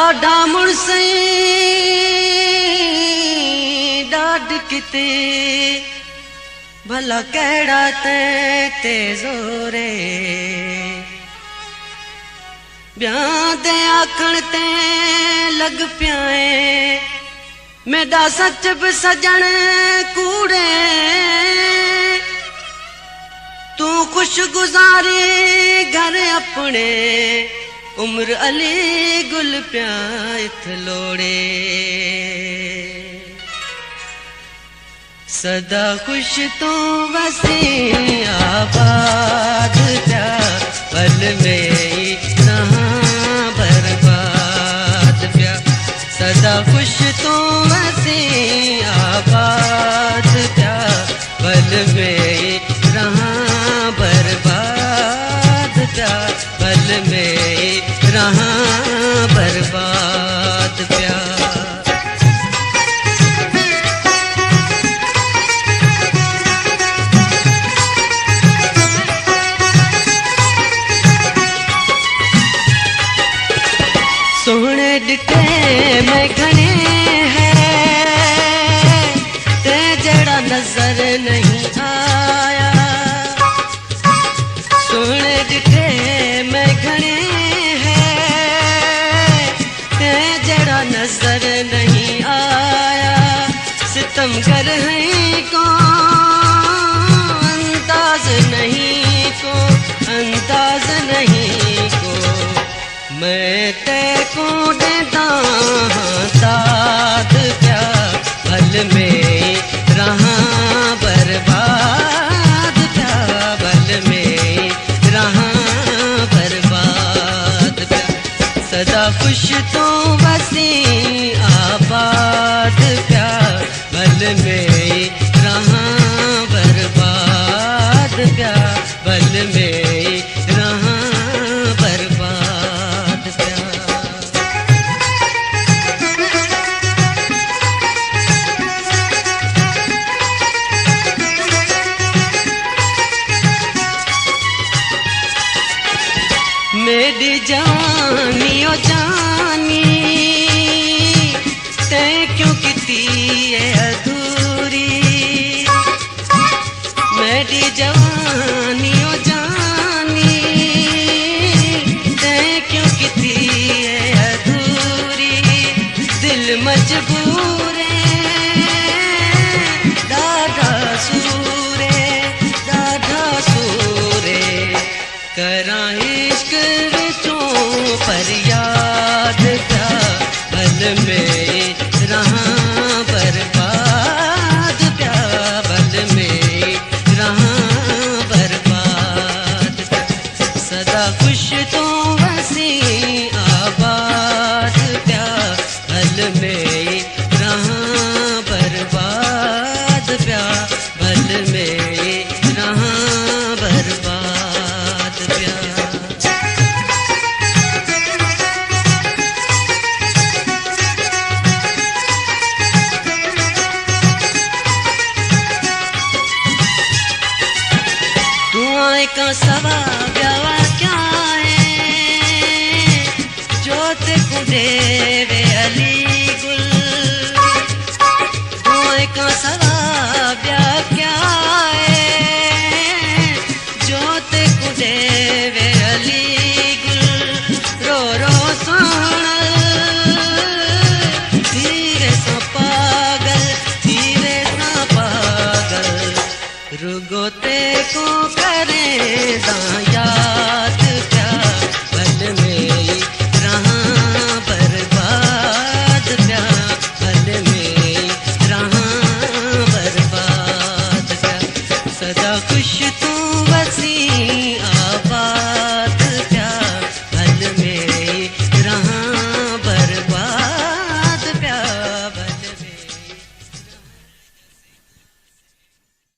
डाडा मुड़सई dot किते भला केड़ा ते जोरे ब्याह दे आखण ते लग प्याए मेरा सच भी सजन कूड़े तू खुश गुजारी घर अपने उम्र अली गुल प्याथ लोड़े सदा खुश तो वसी आबाद प्या पल में कहाँ बर्बाद प्या सदा खुश तो वसी आबाद प्या पल में कहाँ बर्बाद प्या पल में कहाँ बर्बाद प्या सोहने डिटे मैं घने है ते जड़ा नजर नहीं आया सोहने डिटे मैं घने है ते जड़ा नजर नहीं आया सितमगर है को अंदाज नहीं को अंदाज नहीं को मैं ते को देता दाद प्या पल में रहा बर्बाद प्या पल में रहा बर्बाद प्या सदा खुश तो वसी आबाद प्या पल में रहा बर्बाद प्या पल में रहा बर्बाद प्या मेरी जानी ओ जानी ते क्यों किती है अधूरी मेरी जवानी ओ जानी ते क्यों किती है अधूरी दिल मजबूर दादा सूरे करा इश्क विचों पर याद प्या पल में रहा बर्बाद प्या पल में रहा बर्बाद प्या सदा खुश तो वसी आबाद प्या पल में रहा बर्बाद प्या पल में रहा बर्बाद प्या दुआएं का सवा ब्यावा क्या है जोत को देवे अली गुल दुआएं का सवा ब्या क्या है जोत को देवे अली गुल रो रो सोन धीरे सा पागल रुगोते को करे दा याद प्या पल में रहा बर्बाद प्या पल में रहा बर्बाद प्या सदा खुश तू वसी